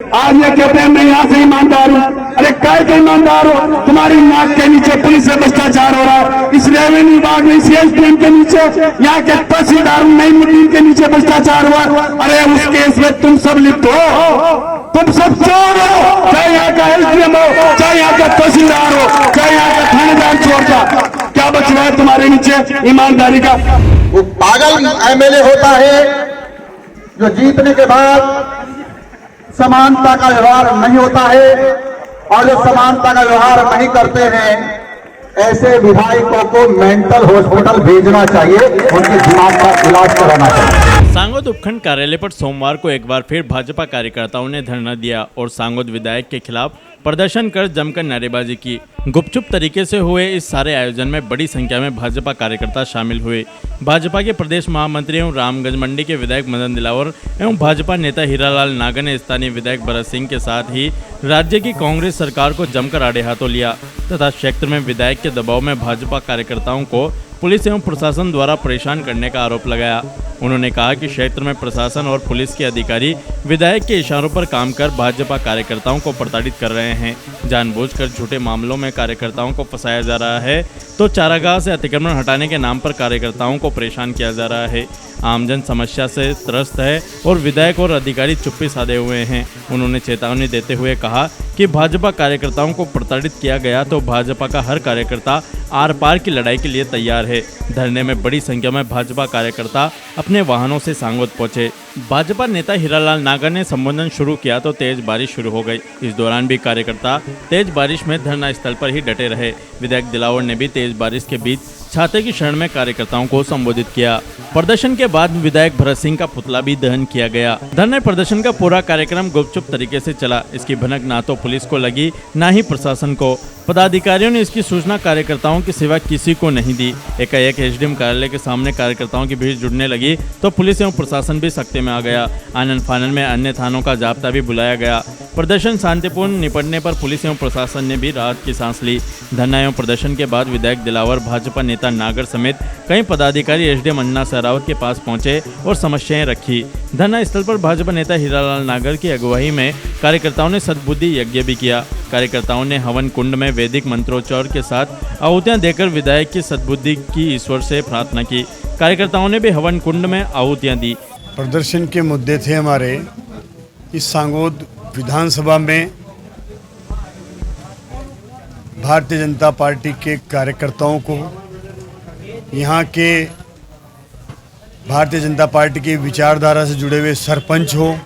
आज ये कहते हैं मैं यहाँ से ईमानदार हूँ। अरे कैसे ईमानदार हो? तुम्हारी नाक के नीचे पुलिस से भ्रष्टाचार हो रहा है, इस रेवेन्यू विभाग में, इस एसडीएम के नीचे, यहाँ के तहसीलदार नईमुद्दीन के नीचे भ्रष्टाचार हुआ। अरे उस केस में तुम सब लिप्त हो, तुम सब चोर हो, चाहे यहाँ का एसडीएम हो, चाहे यहाँ का तहसीलदार हो, चाहे यहाँ का थानेदार चोर का। क्या बच रहा है तुम्हारे नीचे ईमानदारी का? वो पागल एमएलए होता है जो जीतने के बाद समानता का व्यवहार नहीं होता है, और जो समानता का व्यवहार नहीं करते हैं ऐसे विधायकों को मेंटल हॉस्पिटल भेजना चाहिए, उनके दिमाग का इलाज कराना चाहिए। सांगोद उपखंड कार्यालय पर सोमवार को एक बार फिर भाजपा कार्यकर्ताओं ने धरना दिया और सांगोद विधायक के खिलाफ प्रदर्शन कर जमकर नारेबाजी की। गुपचुप तरीके से हुए इस सारे आयोजन में बड़ी संख्या में भाजपा कार्यकर्ता शामिल हुए। भाजपा के प्रदेश महामंत्री एवं रामगंज मंडी के विधायक मदन दिलावर एवं भाजपा नेता हीरालाल नागर ने स्थानीय विधायक भरत सिंह के साथ ही राज्य की कांग्रेस सरकार को जमकर आड़े हाथों लिया तथा क्षेत्र में विधायक के दबाव में भाजपा कार्यकर्ताओं को पुलिस एवं प्रशासन द्वारा परेशान करने का आरोप लगाया। उन्होंने कहा कि क्षेत्र में प्रशासन और पुलिस के अधिकारी विधायक के इशारों पर काम कर भाजपा कार्यकर्ताओं को प्रताड़ित कर रहे हैं। जानबूझकर झूठे मामलों में कार्यकर्ताओं को फंसाया जा रहा है तो चारागाह से अतिक्रमण हटाने के नाम पर कार्यकर्ताओं को परेशान किया जा रहा है। आमजन समस्या से त्रस्त है और विधायक और अधिकारी चुप्पी साधे हुए हैं। उन्होंने चेतावनी देते हुए कहा कि भाजपा कार्यकर्ताओं को प्रताड़ित किया गया तो भाजपा का हर कार्यकर्ता आर पार की लड़ाई के लिए तैयार है। धरने में बड़ी संख्या में भाजपा कार्यकर्ता अपने वाहनों से सांगोद पहुंचे। भाजपा नेता हीरालाल नागर ने संबोधन शुरू किया तो तेज बारिश शुरू हो गई। इस दौरान भी कार्यकर्ता तेज बारिश में धरना स्थल पर ही डटे रहे। विधायक दिलावर ने भी तेज बारिश के बीच छाते की शरण में कार्यकर्ताओं को संबोधित किया। प्रदर्शन के बाद विधायक भरत सिंह का पुतला भी दहन किया गया। धरने प्रदर्शन का पूरा कार्यक्रम गुपचुप तरीके से चला। इसकी भनक ना तो पुलिस को लगी ना ही प्रशासन को। पदाधिकारियों ने इसकी सूचना कार्यकर्ताओं के सिवा किसी को नहीं दी। एकाएक एसडीएम कार्यालय के सामने कार्यकर्ताओं की भीड़ जुड़ने लगी तो पुलिस एवं प्रशासन भी सख्ते में आ गया। आनन फानन में अन्य थानों का जाब्ता भी बुलाया गया। प्रदर्शन शांतिपूर्ण निपटने पर पुलिस एवं प्रशासन ने भी राहत की सांस ली। धरना एवं प्रदर्शन के बाद विधायक दिलावर, भाजपा नेता नागर समेत कई पदाधिकारी एसडीएम अन्ना सहरावत के पास पहुंचे और समस्याएं रखी। धरना स्थल पर भाजपा नेता हीरालाल नागर की अगुवाई में कार्यकर्ताओं ने सद्बुद्धि यज्ञ भी किया। कार्यकर्ताओं ने हवन कुंड में वैदिक मंत्रोच्चार के साथ आहुतियां देकर विधायक की सद्बुद्धि की ईश्वर से प्रार्थना की। कार्यकर्ताओं ने भी हवन कुंड में आहुतियां दी। प्रदर्शन के मुद्दे थे हमारे इस सांगोद विधानसभा में भारतीय जनता पार्टी के कार्यकर्ताओं को, यहाँ के भारतीय जनता पार्टी की विचारधारा से जुड़े हुए सरपंच हो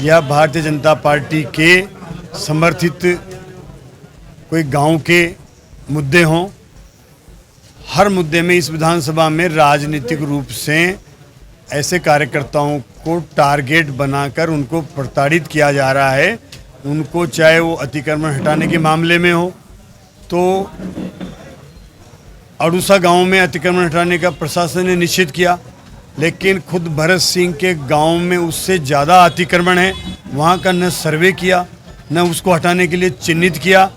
या भारतीय जनता पार्टी के समर्थित कोई गांव के मुद्दे हों, हर मुद्दे में इस विधानसभा में राजनीतिक रूप से ऐसे कार्यकर्ताओं को टारगेट बनाकर उनको प्रताड़ित किया जा रहा है। उनको चाहे वो अतिक्रमण हटाने के मामले में हो तो अड़ूसा गांव में अतिक्रमण हटाने का प्रशासन ने निश्चित किया, लेकिन खुद भरत सिंह के गांव में उससे ज़्यादा अतिक्रमण है। वहाँ का न सर्वे किया न उसको हटाने के लिए चिन्हित किया।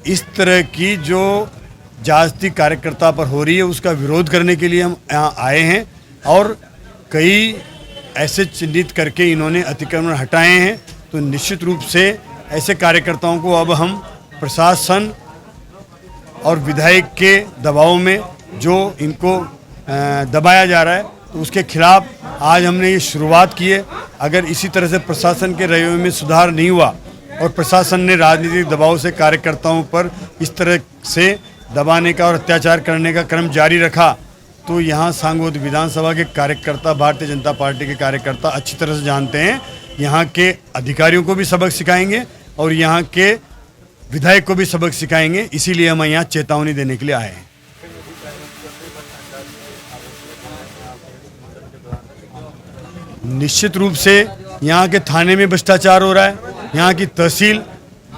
इस तरह की जो ज्यादती कार्यकर्ता पर हो रही है उसका विरोध करने के लिए हम यहाँ आए हैं और कई ऐसे चिन्हित करके इन्होंने अतिक्रमण हटाए हैं। तो निश्चित रूप से ऐसे कार्यकर्ताओं को अब हम प्रशासन और विधायक के दबाव में जो इनको दबाया जा रहा है तो उसके खिलाफ आज हमने ये शुरुआत की है। अगर इसी तरह से प्रशासन के रवैये में सुधार नहीं हुआ और प्रशासन ने राजनीतिक दबाव से कार्यकर्ताओं पर इस तरह से दबाने का और अत्याचार करने का क्रम जारी रखा तो यहाँ सांगोद विधानसभा के कार्यकर्ता, भारतीय जनता पार्टी के कार्यकर्ता अच्छी तरह से जानते हैं। यहाँ के अधिकारियों को भी सबक सिखाएंगे और यहाँ के विधायक को भी सबक सिखाएंगे। इसीलिए हम यहाँ चेतावनी देने के लिए आए हैं। निश्चित रूप से यहाँ के थाने में भ्रष्टाचार हो रहा है, यहाँ की तहसील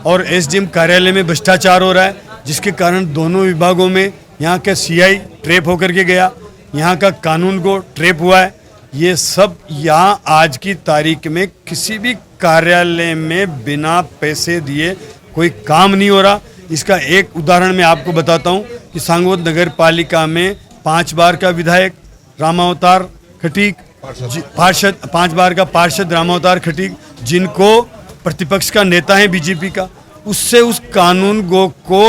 और एसडीएम कार्यालय में भ्रष्टाचार हो रहा है, जिसके कारण दोनों विभागों में यहाँ का सीआई ट्रैप होकर के गया, यहाँ का कानून को ट्रैप हुआ है। ये सब यहाँ आज की तारीख में किसी भी कार्यालय में बिना पैसे दिए कोई काम नहीं हो रहा। इसका एक उदाहरण मैं आपको बताता हूँ कि सांगोद नगर पालिका में 5 बार का विधायक रामावतार खटीक, पार्षद 5 बार का पार्षद रामावतार खटीक, जिनको प्रतिपक्ष का नेता है बीजेपी का, उससे उस कानून को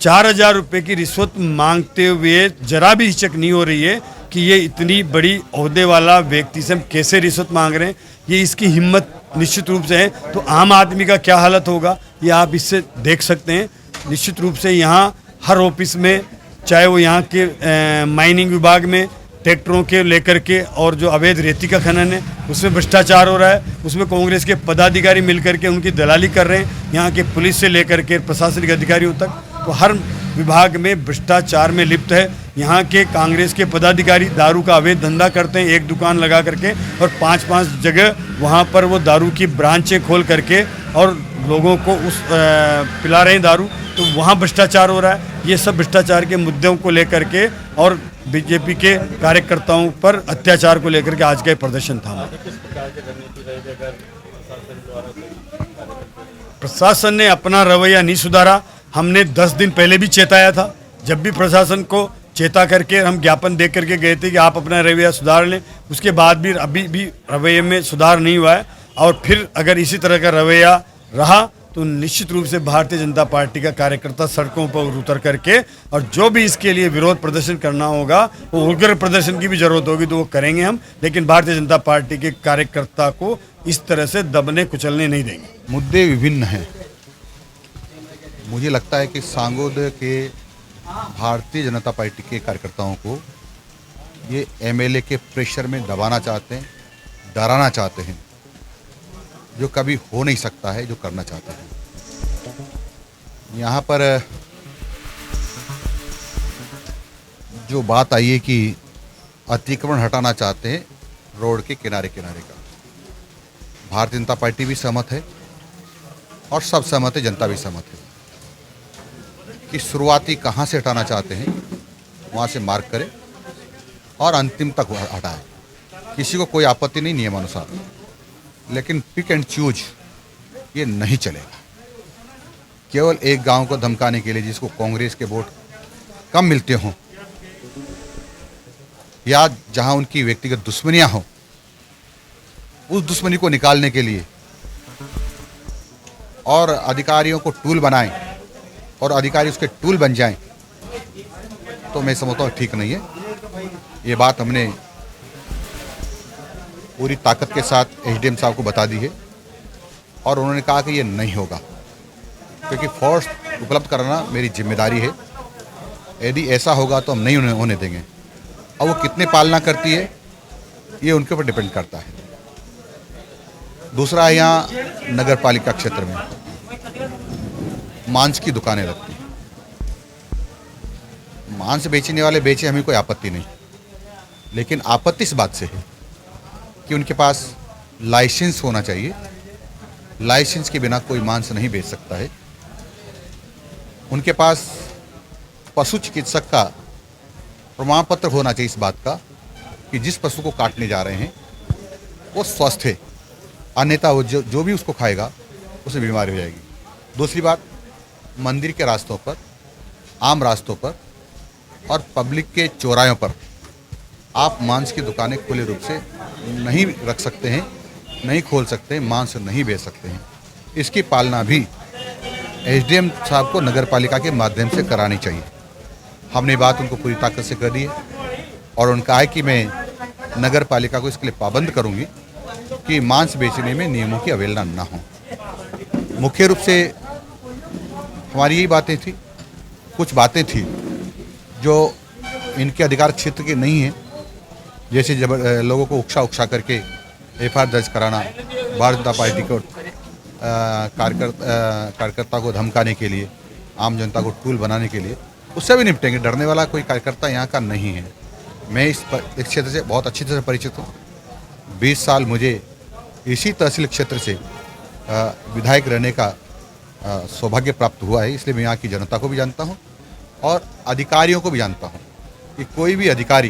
4,000 रुपये की रिश्वत मांगते हुए जरा भी हिचक नहीं हो रही है कि ये इतनी बड़ी ओहदे वाला व्यक्ति से हम कैसे रिश्वत मांग रहे हैं। ये इसकी हिम्मत निश्चित रूप से है, तो आम आदमी का क्या हालत होगा ये आप इससे देख सकते हैं। निश्चित रूप से यहाँ हर ऑफिस में, चाहे वो यहाँ के माइनिंग विभाग में ट्रैक्टरों के लेकर के और जो अवैध रेती का खनन है उसमें भ्रष्टाचार हो रहा है, उसमें कांग्रेस के पदाधिकारी मिलकर के उनकी दलाली कर रहे हैं। यहाँ के पुलिस से लेकर के प्रशासनिक अधिकारियों तक, तो हर विभाग में भ्रष्टाचार में लिप्त है। यहाँ के कांग्रेस के पदाधिकारी दारू का अवैध धंधा करते हैं, एक दुकान लगा करके और 5-5 जगह वहाँ पर वो दारू की ब्रांचें खोल करके और लोगों को पिला रहे हैं दारू, तो वहाँ भ्रष्टाचार हो रहा है। ये सब भ्रष्टाचार के मुद्दों को लेकर के और बीजेपी के कार्यकर्ताओं पर अत्याचार को लेकर के आज का प्रदर्शन था। प्रशासन ने अपना रवैया नहीं सुधारा। हमने 10 दिन पहले भी चेताया था, जब भी प्रशासन को चेता करके हम ज्ञापन दे करके गए थे कि आप अपना रवैया सुधार लें, उसके बाद भी अभी भी रवैये में सुधार नहीं हुआ है। और फिर अगर इसी तरह का रवैया रहा तो निश्चित रूप से भारतीय जनता पार्टी का कार्यकर्ता सड़कों पर उतर करके और जो भी इसके लिए विरोध प्रदर्शन करना होगा, वो उग्र प्रदर्शन की भी जरूरत होगी तो वो करेंगे हम, लेकिन भारतीय जनता पार्टी के कार्यकर्ता को इस तरह से दबने कुचलने नहीं देंगे। मुद्दे विभिन्न हैं। मुझे लगता है कि सांगोद के भारतीय जनता पार्टी के कार्यकर्ताओं को ये एमएलए के प्रेशर में दबाना चाहते हैं, डराना चाहते हैं, जो कभी हो नहीं सकता है जो करना चाहते हैं। यहाँ पर जो बात आई है कि अतिक्रमण हटाना चाहते हैं रोड के किनारे किनारे का, भारतीय जनता पार्टी भी सहमत है और सब सहमत है, जनता भी सहमत है कि शुरुआती कहाँ से हटाना चाहते हैं वहाँ से मार्क करें और अंतिम तक हटाएं। किसी को कोई आपत्ति नहीं नियमानुसार, लेकिन पिक एंड चूज ये नहीं चलेगा। केवल एक गांव को धमकाने के लिए जिसको कांग्रेस के वोट कम मिलते हों या जहां उनकी व्यक्तिगत दुश्मनियां हों, उस दुश्मनी को निकालने के लिए और अधिकारियों को टूल बनाएं और अधिकारी उसके टूल बन जाएं, तो मैं समझता हूँ ठीक नहीं है। ये बात हमने पूरी ताकत के साथ एसडीएम साहब को बता दी है और उन्होंने कहा कि ये नहीं होगा, क्योंकि फोर्स उपलब्ध कराना मेरी जिम्मेदारी है। यदि ऐसा होगा तो हम नहीं उन्हें होने देंगे। और वो कितने पालना करती है ये उनके ऊपर डिपेंड करता है। दूसरा है, यहाँ नगर पालिका क्षेत्र में मांस की दुकानें लगती हैं। मांस बेचने वाले बेचे, हमें कोई आपत्ति नहीं, लेकिन आपत्ति इस बात से है कि उनके पास लाइसेंस होना चाहिए। लाइसेंस के बिना कोई मांस नहीं बेच सकता है। उनके पास पशु चिकित्सक का प्रमाण पत्र होना चाहिए इस बात का कि जिस पशु को काटने जा रहे हैं वो स्वस्थ है, अन्यथा वो जो भी उसको खाएगा उसे बीमारी हो जाएगी। दूसरी बात, मंदिर के रास्तों पर, आम रास्तों पर और पब्लिक के चौराहों पर आप मांस की दुकानें खुले रूप से नहीं रख सकते हैं, नहीं खोल सकते हैं, मांस नहीं बेच सकते हैं। इसकी पालना भी एसडीएम साहब को नगर पालिका के माध्यम से करानी चाहिए। हमने बात उनको पूरी ताकत से कर दी है और उनका है कि मैं नगर पालिका को इसके लिए पाबंद करूंगी कि मांस बेचने में नियमों की अवहेलना ना हो। मुख्य रूप से हमारी यही बातें थी। कुछ बातें थी जो इनके अधिकार क्षेत्र के नहीं हैं, जैसे जब लोगों को उकसा करके एफआईआर दर्ज कराना, भारतीय जनता पार्टी को कार्यकर्ता को धमकाने के लिए, आम जनता को टूल बनाने के लिए, उससे भी निपटेंगे। डरने वाला कोई कार्यकर्ता यहाँ का नहीं है। मैं इस क्षेत्र से बहुत अच्छी तरह से परिचित हूँ। 20 साल मुझे इसी तहसील क्षेत्र से विधायक रहने का सौभाग्य प्राप्त हुआ है, इसलिए मैं यहाँ की जनता को भी जानता हूँ और अधिकारियों को भी जानता हूँ कि कोई भी अधिकारी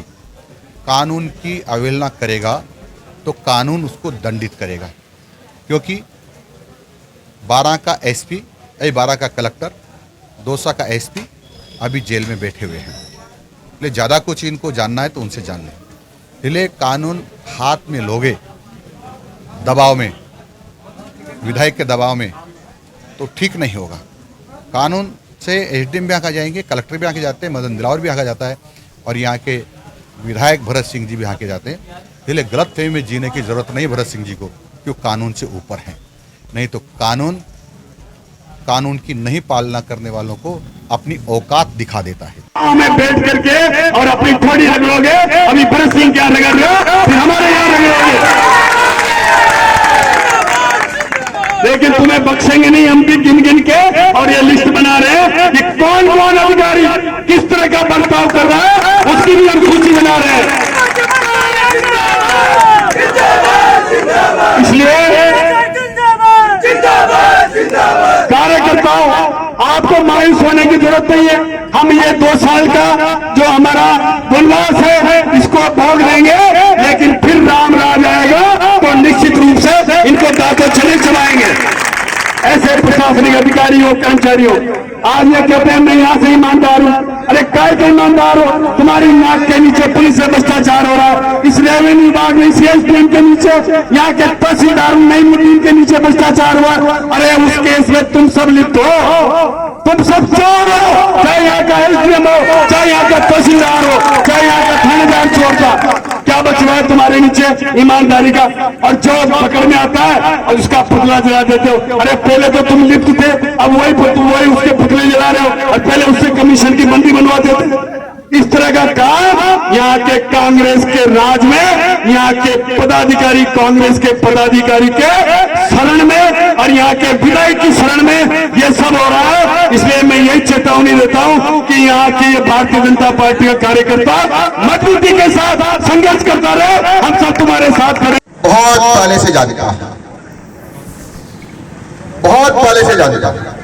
कानून की अवहेलना करेगा तो कानून उसको दंडित करेगा, क्योंकि 12 का एसपी, 12 का कलेक्टर, 200 का एसपी अभी जेल में बैठे हुए हैं। इसलिए ज़्यादा कुछ इनको जानना है तो उनसे जान लें। इसलिए कानून हाथ में लोगे दबाव में विधायक के दबाव में, तो ठीक नहीं होगा। कानून से एसडीएम भी आके जाएंगे, कलेक्टर भी आके जाते हैं, मदन दिलावर भी आके जाता है और यहाँ के विधायक भरत सिंह जी भी आके जाते हैं। इसलिए गलत फहमी में जीने की जरूरत नहीं भरत सिंह जी को, क्यों कानून से ऊपर हैं। नहीं तो कानून की नहीं पालना करने वालों को अपनी औकात दिखा देता है। में बैठ करके और अपनी थोड़ी रगड़ोगे, अभी भरत सिंह क्या रगड़ रहे हो, फिर हमारे यहाँ रगड़ोगे, लेकिन तुम्हें बख्शेंगे नहीं। हम भी गिन गिन के और ये लिस्ट बना रहे हैं कि कौन कौन अधिकारी किस तरह का बर्ताव कर रहा है, उसकी भी हम सूची बना रहे हैं। इसलिए कार्यकर्ताओं, आपको मायूस होने की जरूरत नहीं है। हम ये 2 साल का जो हमारा वनवास है इसको भोग लेंगे, लेकिन फिर राम राज आएगा तो निश्चित रूप से इनको दांतों चले चलाएंगे। ऐसे प्रशासनिक अधिकारियों कर्मचारियों आज ये कहते हैं मैं यहाँ से ईमानदार हूँ। अरे काय के ईमानदार हो, तुम्हारी नाक के नीचे पुलिस से भ्रष्टाचार हो रहा है, इस रेवेन्यू विभाग में सीएसडीएम के नीचे, यहाँ के तहसीलदार नईमुद्दीन के नीचे भ्रष्टाचार हुआ। अरे उस केस में तुम सब लिप्त हो, तुम सब चोर हो, चाहे यहाँ का एसडीएम हो, चाहे यहाँ का तहसीलदार हो, चाहे यहाँ का थानेदार चोर था। क्या बचवा है तुम्हारे नीचे ईमानदारी का? और जो पकड़ में आता है और उसका पुतला जला देते हो। अरे पहले तो तुम लिप्त थे, अब वही उसके पुतले जला रहे हो और पहले उससे कमीशन की बंदी बनवाते थे। इस तरह का काम यहाँ के कांग्रेस के राज में, यहाँ के पदाधिकारी कांग्रेस के पदाधिकारी के शरण में और यहाँ के विधायक की शरण में ये सब हो रहा है। इसलिए मैं यही चेतावनी देता हूँ कि यहाँ की भारतीय जनता पार्टी का कार्यकर्ता मजबूती के साथ संघर्ष करता रहे, हम सब तुम्हारे साथ खड़े। बहुत पहले से जानता है, बहुत पहले से जानता है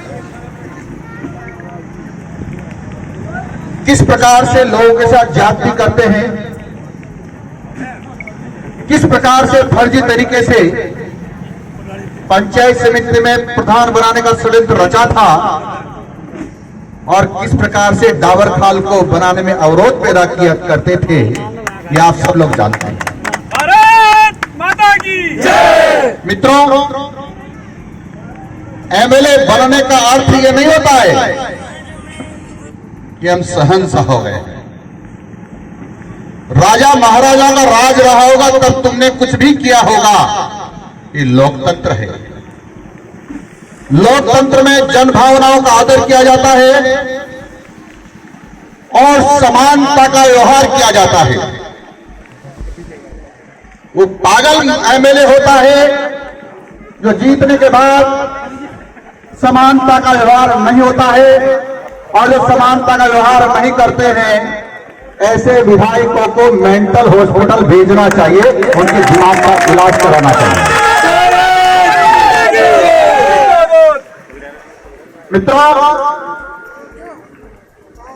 किस प्रकार से लोगों के साथ जाति करते हैं, किस प्रकार से फर्जी तरीके से पंचायत समिति में प्रधान बनाने का षड्यंत्र रचा था और किस प्रकार से डाबर खाल को बनाने में अवरोध पैदा किया करते थे, ये आप सब लोग जानते हैं। भारत माता की जय। मित्रों, एमएलए बनने का अर्थ ये नहीं होता है कि हम शहंशाह हो गए। राजा महाराजा का राज रहा होगा तब तुमने कुछ भी किया होगा। ये लोकतंत्र है। लोकतंत्र में जन भावनाओं का आदर किया जाता है और समानता का व्यवहार किया जाता है। वो पागल एमएलए होता है जो जीतने के बाद समानता का व्यवहार नहीं होता है, और जो समानता का व्यवहार नहीं करते हैं ऐसे विधायकों को मेंटल हॉस्पिटल भेजना चाहिए, उनके दिमाग का इलाज कराना चाहिए। मित्रों,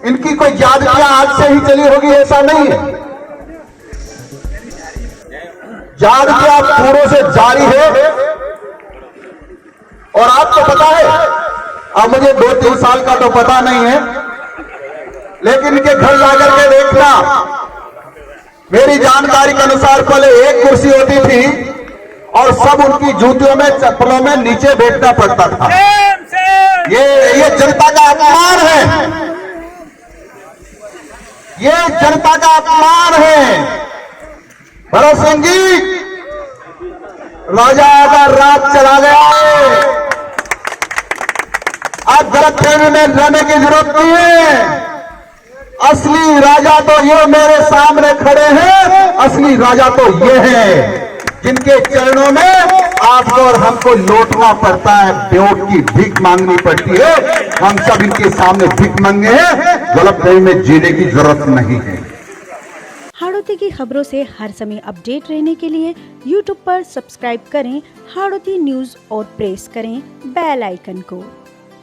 इनकी कोई यादगियां आज से ही चली होगी ऐसा नहीं है। यादगियां पूर्व से जारी है और आपको पता है, अब मुझे 2-3 साल का तो पता नहीं है, लेकिन इनके घर जाकर के देखना, मेरी जानकारी के अनुसार पहले एक कुर्सी होती थी और सब उनकी जूतियों में चप्पलों में नीचे बैठना पड़ता था। ये जनता का अपमान है, ये जनता का अपमान है। भरत सिंह जी, राजा का राज चला गया है, अब गलतफहमी में रहने की जरूरत नहीं है। असली राजा तो ये मेरे सामने खड़े हैं, असली राजा तो ये हैं जिनके चरणों में आपको और हमको लौटना पड़ता है, वोट की भीख मांगनी पड़ती है। हम सब इनके सामने भीख मांगे हैं, गलतफहमी में जीने की जरूरत नहीं है। हाड़ौती की खबरों से हर समय अपडेट रहने के लिए YouTube पर सब्सक्राइब करें हाड़ौती न्यूज़ और प्रेस करें बेल आइकन को।